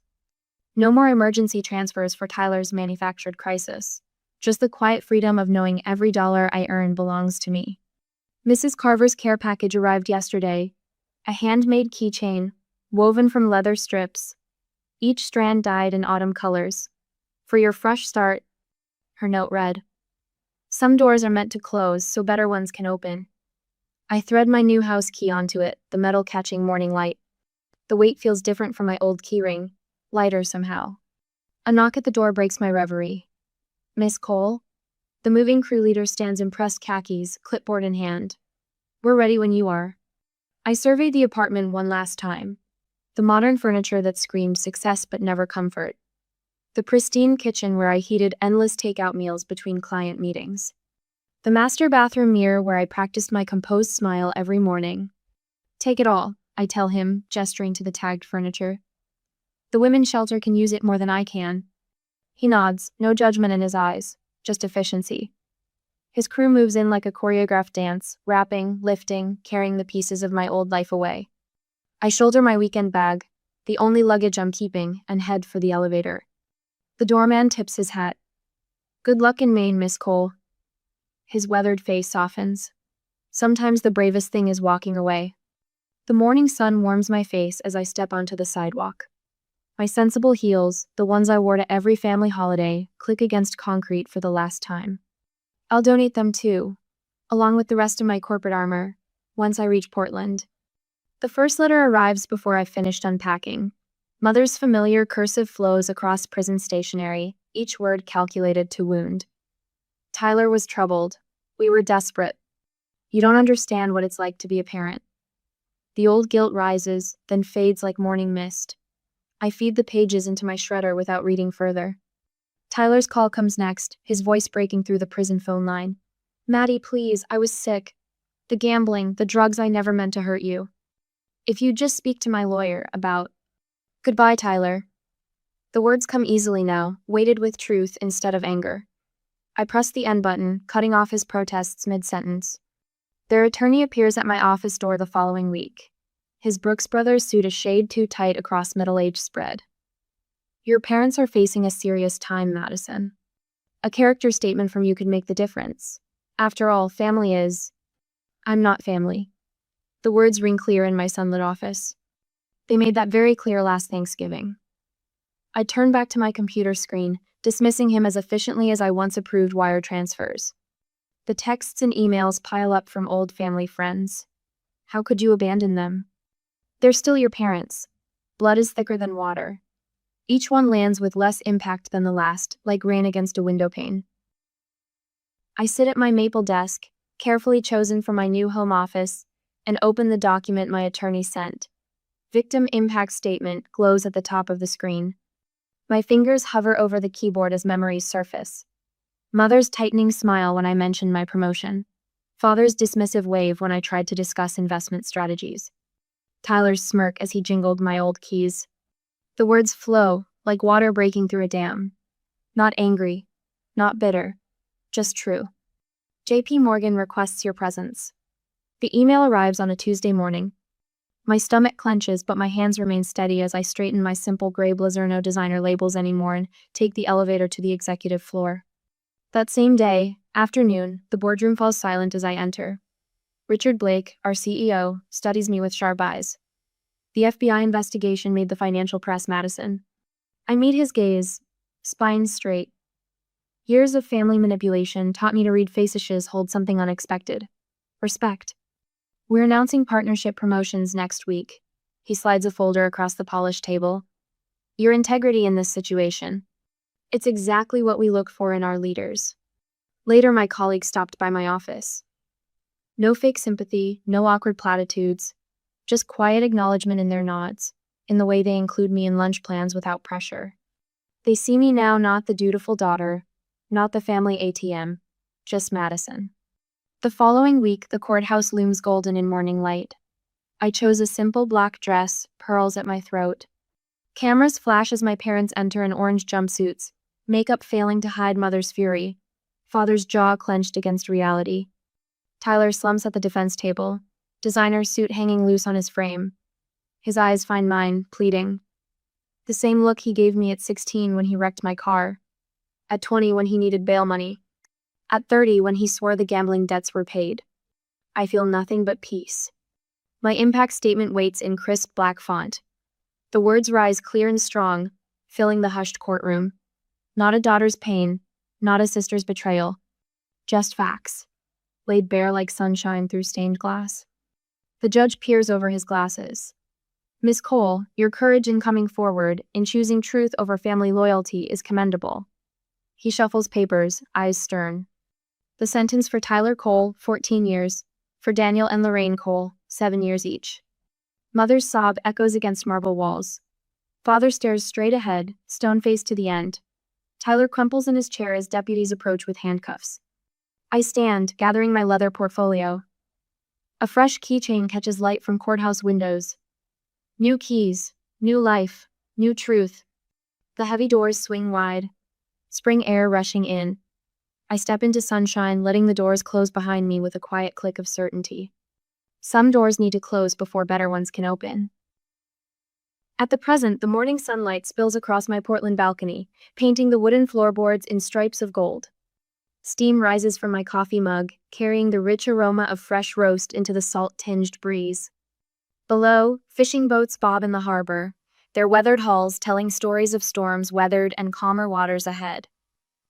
[SPEAKER 2] No more emergency transfers for Tyler's manufactured crisis. Just the quiet freedom of knowing every dollar I earn belongs to me. Mrs. Carver's care package arrived yesterday. A handmade keychain, woven from leather strips, each strand dyed in autumn colors. For your fresh start, her note read. Some doors are meant to close so better ones can open. I thread my new house key onto it, the metal catching morning light. The weight feels different from my old keyring, lighter somehow. A knock at the door breaks my reverie. Miss Cole? The moving crew leader stands in pressed khakis, clipboard in hand. We're ready when you are. I surveyed the apartment one last time. The modern furniture that screamed success but never comfort. The pristine kitchen where I heated endless takeout meals between client meetings. The master bathroom mirror where I practiced my composed smile every morning. Take it all, I tell him, gesturing to the tagged furniture. The women's shelter can use it more than I can. He nods, no judgment in his eyes, just efficiency. His crew moves in like a choreographed dance, wrapping, lifting, carrying the pieces of my old life away. I shoulder my weekend bag, the only luggage I'm keeping, and head for the elevator. The doorman tips his hat. Good luck in Maine, Miss Cole. His weathered face softens. Sometimes the bravest thing is walking away. The morning sun warms my face as I step onto the sidewalk. My sensible heels, the ones I wore to every family holiday, click against concrete for the last time. I'll donate them too, along with the rest of my corporate armor, once I reach Portland. The first letter arrives before I've finished unpacking. Mother's familiar cursive flows across prison stationery, each word calculated to wound. Tyler was troubled. We were desperate. You don't understand what it's like to be a parent. The old guilt rises, then fades like morning mist. I feed the pages into my shredder without reading further. Tyler's call comes next, his voice breaking through the prison phone line. Maddie, please, I was sick. The gambling, the drugs, I never meant to hurt you. If you'd just speak to my lawyer about... Goodbye, Tyler. The words come easily now, weighted with truth instead of anger. I press the end button, cutting off his protests mid-sentence. Their attorney appears at my office door the following week. His Brooks Brothers suit a shade too tight across middle-aged spread. Your parents are facing a serious time, Madison. A character statement from you could make the difference. After all, family is... I'm not family. The words ring clear in my sunlit office. They made that very clear last Thanksgiving. I turn back to my computer screen, dismissing him as efficiently as I once approved wire transfers. The texts and emails pile up from old family friends. How could you abandon them? They're still your parents. Blood is thicker than water. Each one lands with less impact than the last, like rain against a window pane. I sit at my maple desk, carefully chosen for my new home office, and open the document my attorney sent. Victim impact statement glows at the top of the screen. My fingers hover over the keyboard as memories surface. Mother's tightening smile when I mentioned my promotion. Father's dismissive wave when I tried to discuss investment strategies. Tyler's smirk as he jingled my old keys. The words flow, like water breaking through a dam. Not angry, not bitter, just true. JP Morgan requests your presence. The email arrives on a Tuesday morning. My stomach clenches, but my hands remain steady as I straighten my simple gray blazer, no designer labels anymore, and take the elevator to the executive floor. That same day, afternoon, the boardroom falls silent as I enter. Richard Blake, our CEO, studies me with sharp eyes. The FBI investigation made the financial press, Madison. I meet his gaze, spine straight. Years of family manipulation taught me to read faces hold something unexpected. Respect. We're announcing partnership promotions next week. He slides a folder across the polished table. Your integrity in this situation. It's exactly what we look for in our leaders. Later, my colleague stopped by my office. No fake sympathy, no awkward platitudes, just quiet acknowledgement in their nods, in the way they include me in lunch plans without pressure. They see me now not the dutiful daughter, not the family ATM, just Madison. The following week, the courthouse looms golden in morning light. I chose a simple black dress, pearls at my throat. Cameras flash as my parents enter in orange jumpsuits, makeup failing to hide mother's fury, father's jaw clenched against reality. Tyler slumps at the defense table, designer suit hanging loose on his frame. His eyes find mine, pleading. The same look he gave me at 16 when he wrecked my car, at 20 when he needed bail money, at 30 when he swore the gambling debts were paid. I feel nothing but peace. My impact statement waits in crisp black font. The words rise clear and strong, filling the hushed courtroom. Not a daughter's pain, not a sister's betrayal. Just facts, laid bare like sunshine through stained glass. The judge peers over his glasses. Miss Cole, your courage in coming forward, in choosing truth over family loyalty is commendable. He shuffles papers, eyes stern. The sentence for Tyler Cole, 14 years. For Daniel and Lorraine Cole, 7 years each. Mother's sob echoes against marble walls. Father stares straight ahead, stone-faced to the end. Tyler crumples in his chair as deputies approach with handcuffs. I stand, gathering my leather portfolio. A fresh keychain catches light from courthouse windows. New keys, new life, new truth. The heavy doors swing wide, spring air rushing in. I step into sunshine, letting the doors close behind me with a quiet click of certainty. Some doors need to close before better ones can open. At the present, the morning sunlight spills across my Portland balcony, painting the wooden floorboards in stripes of gold. Steam rises from my coffee mug, carrying the rich aroma of fresh roast into the salt-tinged breeze. Below, fishing boats bob in the harbor, their weathered hulls telling stories of storms weathered and calmer waters ahead.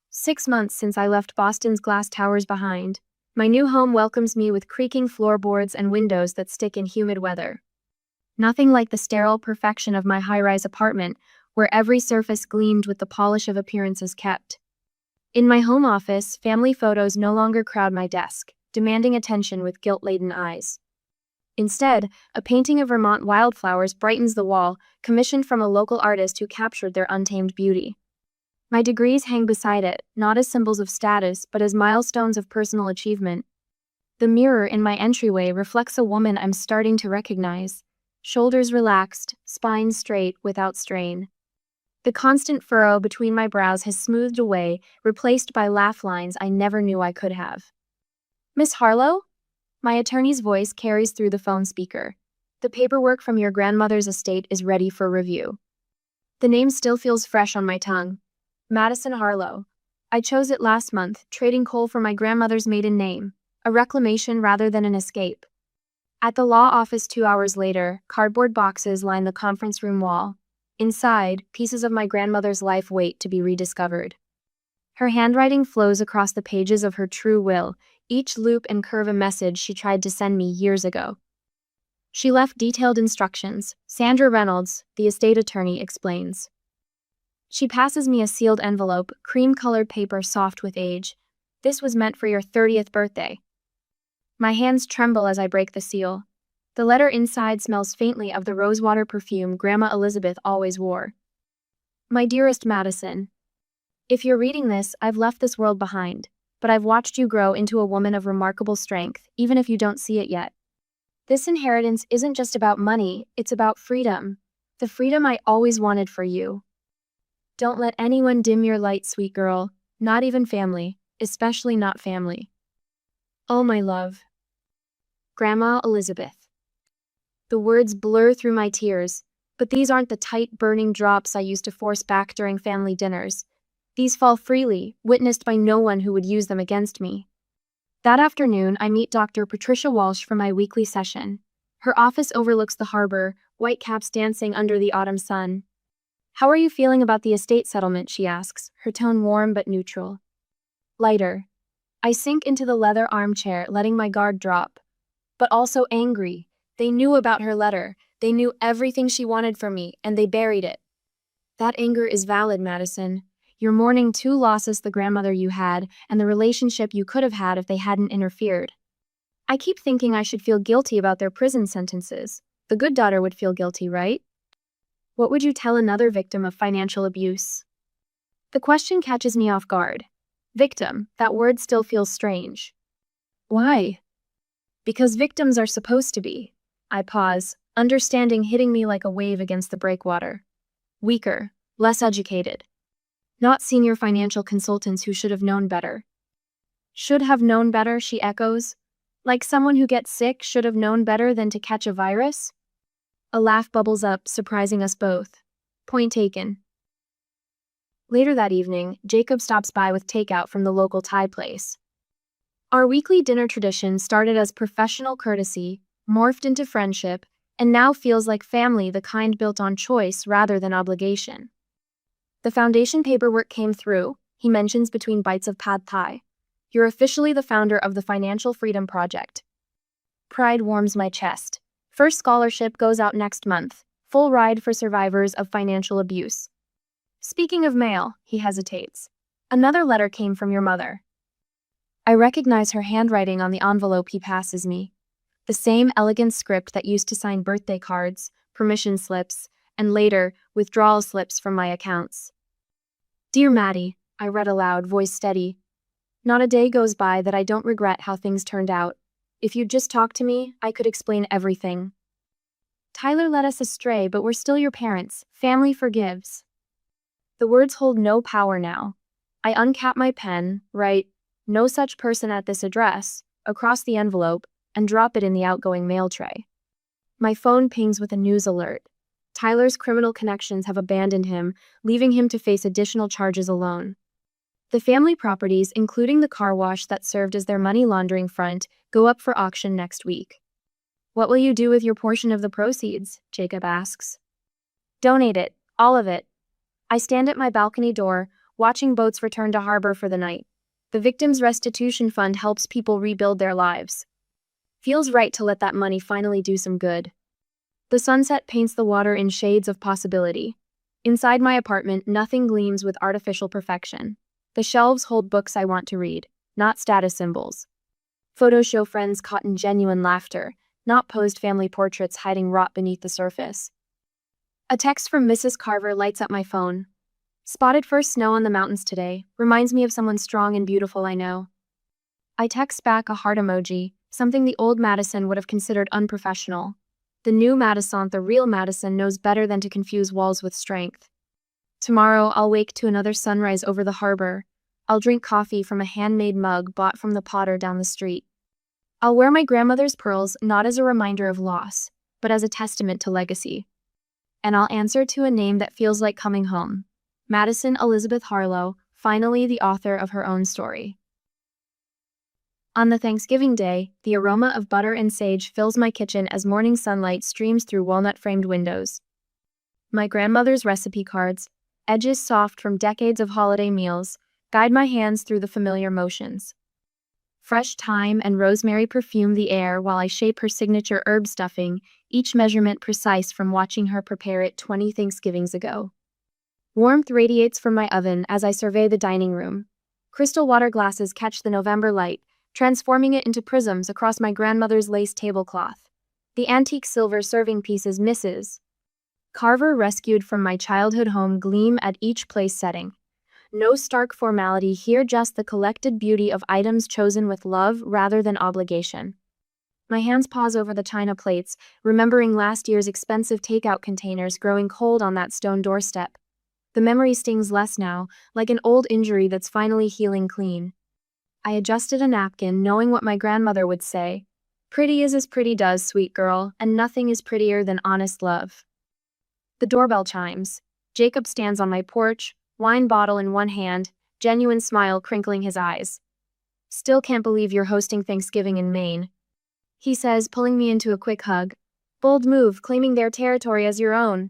[SPEAKER 2] 6 months since I left Boston's glass towers behind, my new home welcomes me with creaking floorboards and windows that stick in humid weather. Nothing like the sterile perfection of my high-rise apartment, where every surface gleamed with the polish of appearances kept. In my home office, family photos no longer crowd my desk, demanding attention with guilt-laden eyes. Instead, a painting of Vermont wildflowers brightens the wall, commissioned from a local artist who captured their untamed beauty. My degrees hang beside it, not as symbols of status, but as milestones of personal achievement. The mirror in my entryway reflects a woman I'm starting to recognize. Shoulders relaxed, spine straight without strain. The constant furrow between my brows has smoothed away, replaced by laugh lines I never knew I could have. Miss Harlow? My attorney's voice carries through the phone speaker. The paperwork from your grandmother's estate is ready for review. The name still feels fresh on my tongue. Madison Harlow. I chose it last month, trading Cole for my grandmother's maiden name, a reclamation rather than an escape. At the law office 2 hours later, cardboard boxes line the conference room wall. Inside, pieces of my grandmother's life wait to be rediscovered. Her handwriting flows across the pages of her true will, each loop and curve a message she tried to send me years ago. She left detailed instructions. Sandra Reynolds, the estate attorney, explains. She passes me a sealed envelope, cream-colored paper soft with age. This was meant for your 30th birthday. My hands tremble as I break the seal. The letter inside smells faintly of the rosewater perfume Grandma Elizabeth always wore. My dearest Madison, if you're reading this, I've left this world behind, but I've watched you grow into a woman of remarkable strength, even if you don't see it yet. This inheritance isn't just about money, it's about freedom. The freedom I always wanted for you. Don't let anyone dim your light, sweet girl, not even family, especially not family. Oh, my love. Grandma Elizabeth. The words blur through my tears, but these aren't the tight, burning drops I used to force back during family dinners. These fall freely, witnessed by no one who would use them against me. That afternoon, I meet Dr. Patricia Walsh for my weekly session. Her office overlooks the harbor, whitecaps dancing under the autumn sun. How are you feeling about the estate settlement, she asks, her tone warm but neutral. Lighter. I sink into the leather armchair, letting my guard drop. But also angry. They knew about her letter. They knew everything she wanted from me, and they buried it. That anger is valid, Madison. You're mourning two losses: the grandmother you had and the relationship you could have had if they hadn't interfered. I keep thinking I should feel guilty about their prison sentences. The good daughter would feel guilty, right? What would you tell another victim of financial abuse? The question catches me off guard. Victim, that word still feels strange. Why? Because victims are supposed to be. I pause, understanding hitting me like a wave against the breakwater. Weaker, less educated. Not senior financial consultants who should have known better. Should have known better, she echoes. Like someone who gets sick should have known better than to catch a virus? A laugh bubbles up, surprising us both. Point taken. Later that evening, Jacob stops by with takeout from the local Thai place. Our weekly dinner tradition started as professional courtesy, morphed into friendship, and now feels like family, the kind built on choice rather than obligation. The foundation paperwork came through, he mentions between bites of pad thai. You're officially the founder of the Financial Freedom Project. Pride warms my chest. First scholarship goes out next month, full ride for survivors of financial abuse. Speaking of mail, he hesitates. Another letter came from your mother. I recognize her handwriting on the envelope he passes me. The same elegant script that used to sign birthday cards, permission slips, and later, withdrawal slips from my accounts. Dear Maddie, I read aloud, voice steady. Not a day goes by that I don't regret how things turned out. If you'd just talk to me, I could explain everything. Tyler led us astray, but we're still your parents. Family forgives. The words hold no power now. I uncap my pen, write, "No such person at this address," across the envelope, and drop it in the outgoing mail tray. My phone pings with a news alert. Tyler's criminal connections have abandoned him, leaving him to face additional charges alone. The family properties, including the car wash that served as their money laundering front, go up for auction next week. What will you do with your portion of the proceeds? Jacob asks. Donate it, all of it. I stand at my balcony door, watching boats return to harbor for the night. The Victims' Restitution Fund helps people rebuild their lives. Feels right to let that money finally do some good. The sunset paints the water in shades of possibility. Inside my apartment, nothing gleams with artificial perfection. The shelves hold books I want to read, not status symbols. Photos show friends caught in genuine laughter, not posed family portraits hiding rot beneath the surface. A text from Mrs. Carver lights up my phone. Spotted first snow on the mountains today, reminds me of someone strong and beautiful I know. I text back a heart emoji, something the old Madison would have considered unprofessional. The new Madison, the real Madison, knows better than to confuse walls with strength. Tomorrow, I'll wake to another sunrise over the harbor. I'll drink coffee from a handmade mug bought from the potter down the street. I'll wear my grandmother's pearls not as a reminder of loss, but as a testament to legacy. And I'll answer to a name that feels like coming home. Madison Elizabeth Harlow, finally the author of her own story. On the Thanksgiving day, the aroma of butter and sage fills my kitchen as morning sunlight streams through walnut-framed windows. My grandmother's recipe cards, edges soft from decades of holiday meals, guide my hands through the familiar motions. Fresh thyme and rosemary perfume the air while I shape her signature herb stuffing, each measurement precise from watching her prepare it 20 Thanksgivings ago. Warmth radiates from my oven as I survey the dining room. Crystal water glasses catch the November light, transforming it into prisms across my grandmother's lace tablecloth. The antique silver serving pieces Mrs. Carver rescued from my childhood home gleam at each place setting. No stark formality here, just the collected beauty of items chosen with love rather than obligation. My hands pause over the china plates, remembering last year's expensive takeout containers growing cold on that stone doorstep. The memory stings less now, like an old injury that's finally healing clean. I adjusted a napkin, knowing what my grandmother would say. Pretty is as pretty does, sweet girl, and nothing is prettier than honest love. The doorbell chimes. Jacob stands on my porch, wine bottle in one hand, genuine smile crinkling his eyes. Still can't believe you're hosting Thanksgiving in Maine, he says, pulling me into a quick hug. Bold move, claiming their territory as your own.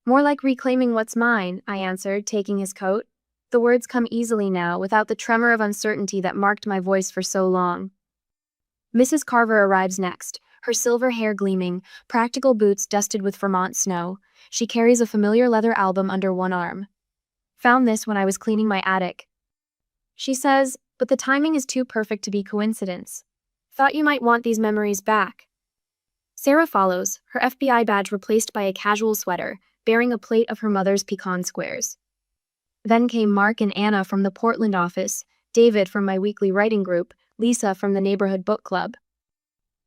[SPEAKER 2] More like reclaiming what's mine, I answered, taking his coat. The words come easily now, without the tremor of uncertainty that marked my voice for so long. Mrs. Carver arrives next, her silver hair gleaming, practical boots dusted with Vermont snow, She carries a familiar leather album under one arm. Found this when I was cleaning my attic. She says, but the timing is too perfect to be coincidence. Thought you might want these memories back. Sarah follows, her FBI badge replaced by a casual sweater, bearing a plate of her mother's pecan squares. Then came Mark and Anna from the Portland office, David from my weekly writing group, Lisa from the neighborhood book club.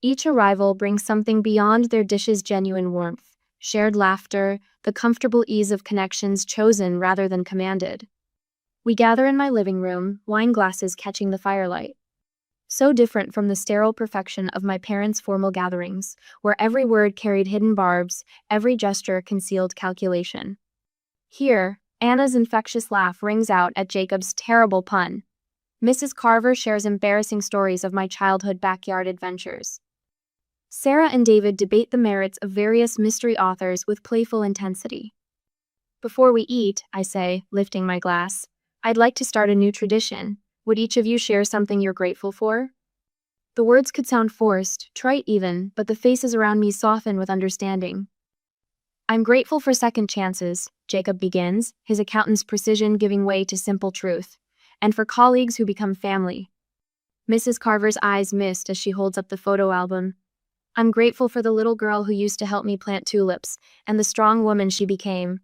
[SPEAKER 2] Each arrival brings something beyond their dish's genuine warmth, shared laughter, the comfortable ease of connections chosen rather than commanded. We gather in my living room, wine glasses catching the firelight. So different from the sterile perfection of my parents' formal gatherings, where every word carried hidden barbs, every gesture concealed calculation. Here, Anna's infectious laugh rings out at Jacob's terrible pun. Mrs. Carver shares embarrassing stories of my childhood backyard adventures. Sarah and David debate the merits of various mystery authors with playful intensity. Before we eat, I say, lifting my glass, I'd like to start a new tradition. Would each of you share something you're grateful for? The words could sound forced, trite even, but the faces around me soften with understanding. I'm grateful for second chances, Jacob begins, his accountant's precision giving way to simple truth, and for colleagues who become family. Mrs. Carver's eyes mist as she holds up the photo album. I'm grateful for the little girl who used to help me plant tulips, and the strong woman she became.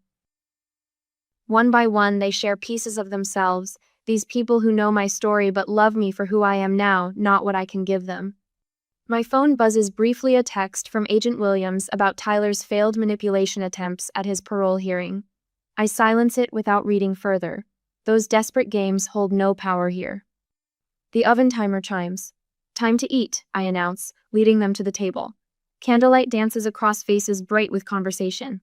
[SPEAKER 2] One by one, they share pieces of themselves, these people who know my story but love me for who I am now, not what I can give them. My phone buzzes briefly a text from Agent Williams about Tyler's failed manipulation attempts at his parole hearing. I silence it without reading further. Those desperate games hold no power here. The oven timer chimes. Time to eat, I announce, leading them to the table. Candlelight dances across faces bright with conversation.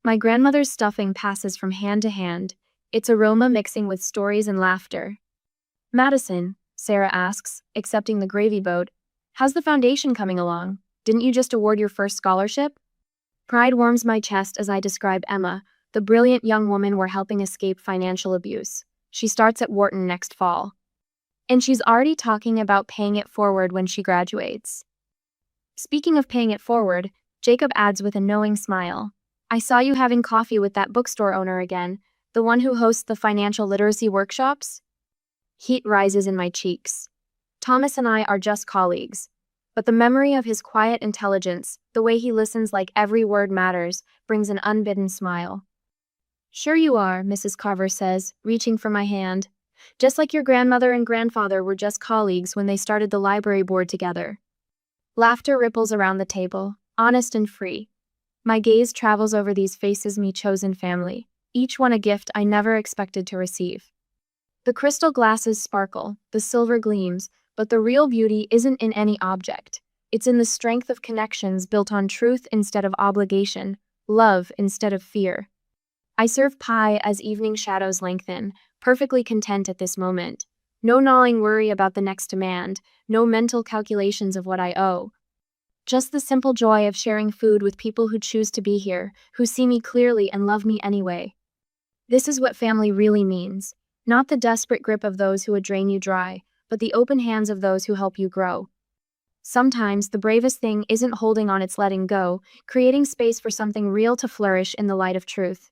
[SPEAKER 2] My grandmother's stuffing passes from hand to hand, its aroma mixing with stories and laughter. Madison, Sarah asks, accepting the gravy boat, how's the foundation coming along? Didn't you just award your first scholarship? Pride warms my chest as I describe Emma, the brilliant young woman we're helping escape financial abuse. She starts at Wharton next fall. And she's already talking about paying it forward when she graduates. Speaking of paying it forward, Jacob adds with a knowing smile, I saw you having coffee with that bookstore owner again, the one who hosts the financial literacy workshops? Heat rises in my cheeks. Thomas and I are just colleagues, but the memory of his quiet intelligence, the way he listens like every word matters, brings an unbidden smile. Sure you are, Mrs. Carver says, reaching for my hand. Just like your grandmother and grandfather were just colleagues when they started the library board together. Laughter ripples around the table, honest and free. My gaze travels over these faces me chosen family, each one a gift I never expected to receive. The crystal glasses sparkle, the silver gleams, but the real beauty isn't in any object. It's in the strength of connections built on truth instead of obligation, love instead of fear. I serve pie as evening shadows lengthen, perfectly content at this moment. No gnawing worry about the next demand, no mental calculations of what I owe. Just the simple joy of sharing food with people who choose to be here, who see me clearly and love me anyway. This is what family really means. Not the desperate grip of those who would drain you dry, but the open hands of those who help you grow. Sometimes the bravest thing isn't holding on, it's letting go, creating space for something real to flourish in the light of truth.